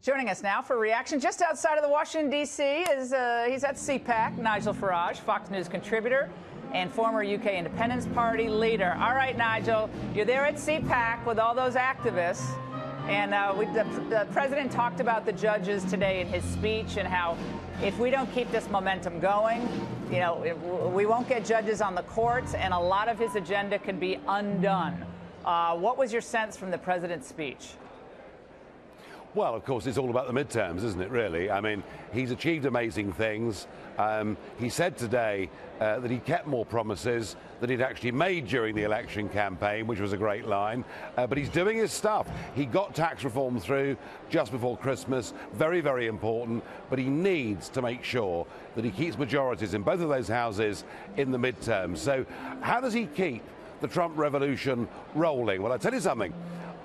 Joining us now for a reaction just outside of the Washington, D.C. is he's at CPAC, Nigel Farage, Fox News contributor and former UK Independence Party leader. All right, Nigel, you're there at CPAC with all those activists. And the president talked about the judges today in his speech and how if we don't keep this momentum going, you know, we won't get judges on the courts and a lot of his agenda can be undone. What was your sense from the president's speech? Well, of course, it's all about the midterms, isn't it, really? I mean, he's achieved amazing things. He said today that he kept more promises than he'd actually made during the election campaign, which was a great line. But he's doing his stuff. He got tax reform through just before Christmas. Very, very important. But he needs to make sure that he keeps majorities in both of those houses in the midterms. So how does he keep the Trump revolution rolling? Well, I'll tell you something.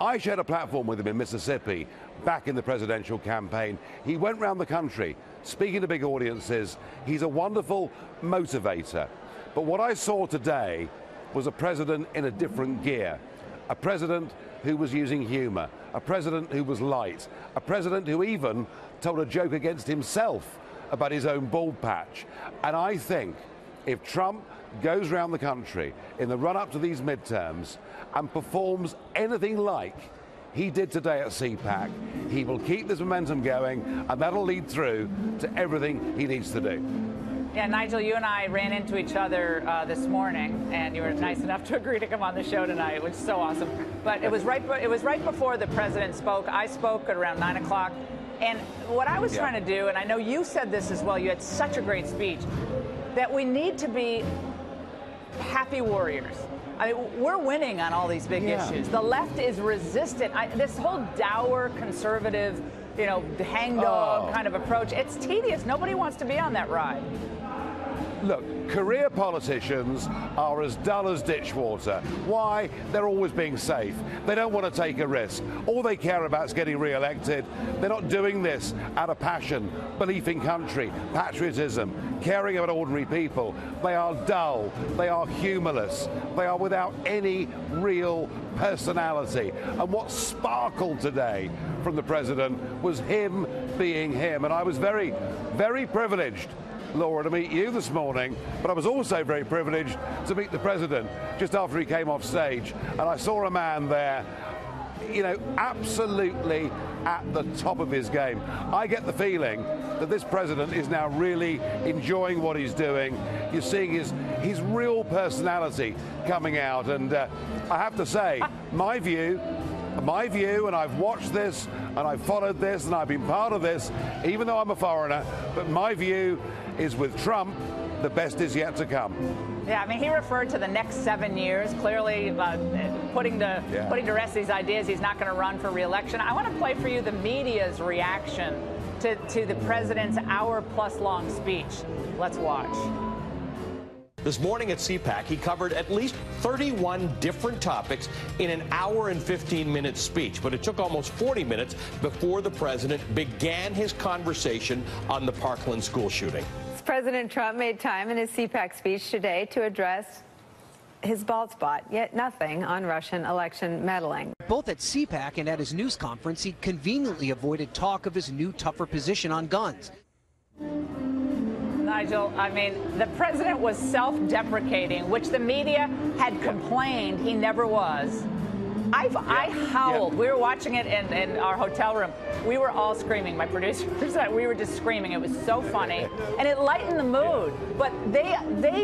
I shared a platform with him in Mississippi back in the presidential campaign. He went around the country speaking to big audiences. He's a wonderful motivator. But what I saw today was a president in a different gear, a president who was using humor, a president who was light, a president who even told a joke against himself about his own bald patch. And I think if Trump goes around the country in the run-up to these midterms and performs anything like he did today at CPAC, he will keep this momentum going, and that'll lead through to everything he needs to do. Yeah, Nigel, you and I ran into each other this morning, and you were nice enough to agree to come on the show tonight, which is so awesome. But it was right before the president spoke. I spoke at around 9 o'clock, and what I was trying to do, and I know you said this as well, you had such a great speech, that we need to be happy warriors. I mean, we're winning on all these big issues. The left is resistant. This whole dour, conservative, you know, hangdog kind of approach, it's tedious. Nobody wants to be on that ride. Look, career politicians are as dull as ditch water. Why? They're always being safe. They don't want to take a risk. All they care about is getting re-elected. They're not doing this out of passion, belief in country, patriotism, caring about ordinary people. They are dull. They are humorless. They are without any real personality. And what sparkled today from the president was him being him. And I was very, very privileged, Laura, to meet you this morning, but I was also very privileged to meet the president just after he came off stage. And I saw a man there, you know, absolutely at the top of his game. I get the feeling that this president is now really enjoying what he's doing. You're seeing his real personality coming out. And I have to say, my view, and I've watched this, and I've followed this, and I've been part of this, even though I'm a foreigner, but my view is with Trump, the best is yet to come. Yeah, I mean, he referred to the next 7 years, clearly putting to rest these ideas. He's not going to run for re-election. I want to play for you the media's reaction to the president's hour-plus-long speech. Let's watch. This morning at CPAC, he covered at least 31 different topics in an hour and 15-minute speech, but it took almost 40 minutes before the president began his conversation on the Parkland school shooting. President Trump made time in his CPAC speech today to address his bald spot, yet nothing on Russian election meddling. Both at CPAC and at his news conference, he conveniently avoided talk of his new tougher position on guns. Nigel, I mean, the president was self-deprecating, which the media had complained he never was. I howled. We were watching it in our hotel room. We were all screaming. My producers, we were just screaming. It was so funny, and it lightened the mood. But they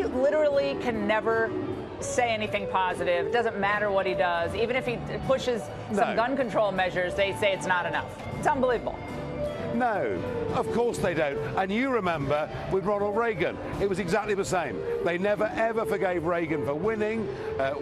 literally can never say anything positive. It doesn't matter what he does. Even if he pushes some gun control measures, they say it's not enough. It's unbelievable. No, of course they don't. And you remember with Ronald Reagan, it was exactly the same. They never, ever forgave Reagan for winning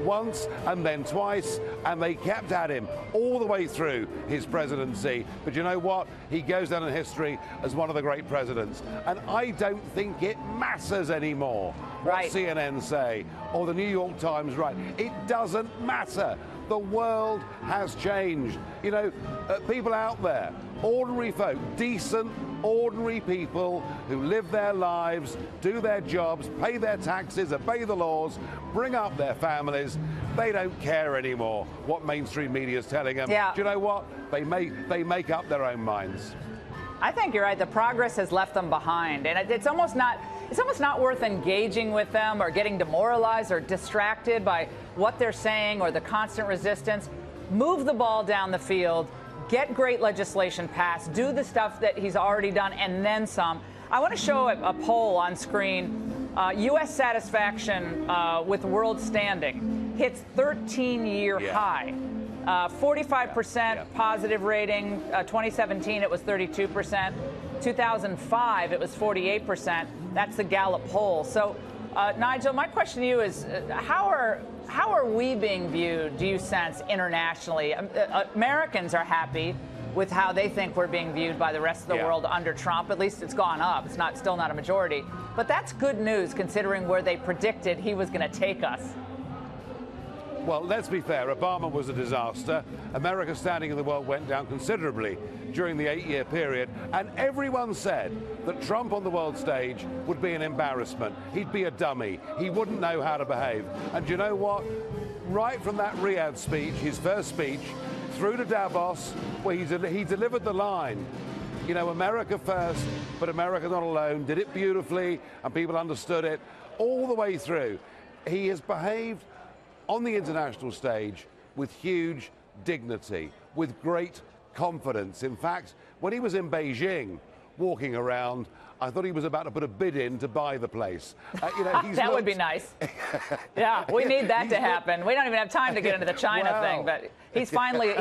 once and then twice, and they kept at him all the way through his presidency. But you know what? He goes down in history as one of the great presidents. And I don't think it matters anymore what CNN say or the New York Times write. It doesn't matter. The world has changed. You know, people out there, ordinary folk, decent, ordinary people who live their lives, do their jobs, pay their taxes, obey the laws, bring up their families. they don't care anymore what mainstream media is telling them. Yeah. Do you know what? They make up their own minds. I think you're right. The progress has left them behind, and it's almost not worth engaging with them or getting demoralized or distracted by what they're saying or the constant resistance. Move the ball down the field, get great legislation passed, do the stuff that he's already done, and then some. I want to show a poll on screen. U.S. satisfaction with world standing hits 13-year high. 45% positive rating. 2017, it was 32%. 2005, it was 48%. That's the Gallup poll. So, Nigel, my question to you is, how are we being viewed, do you sense, internationally? Americans are happy with how they think we're being viewed by the rest of the world under Trump. At least it's gone up. It's still not a majority. But that's good news considering where they predicted he was going to take us. Well, let's be fair. Obama was a disaster. America's standing in the world went down considerably during the 8-year period. And everyone said that Trump on the world stage would be an embarrassment. He'd be a dummy. He wouldn't know how to behave. And do you know what? Right from that Riyadh speech, his first speech, through to Davos, where he delivered the line, you know, America first, but America not alone, did it beautifully, and people understood it all the way through. He has behaved on the international stage with huge dignity, with great confidence. In fact, when he was in Beijing, walking around, I thought he was about to put a bid in to buy the place. You know, that would be nice. Yeah, we need that to happen. We don't even have time to get into the China thing, but he's finally,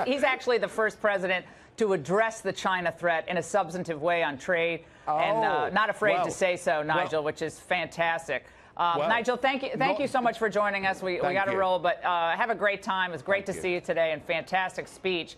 he's actually the first president to address the China threat in a substantive way on trade, and not afraid to say so, Nigel, which is fantastic. Nigel, thank you so much for joining us. We got to roll, but have a great time. It was great to see you today, and fantastic speech.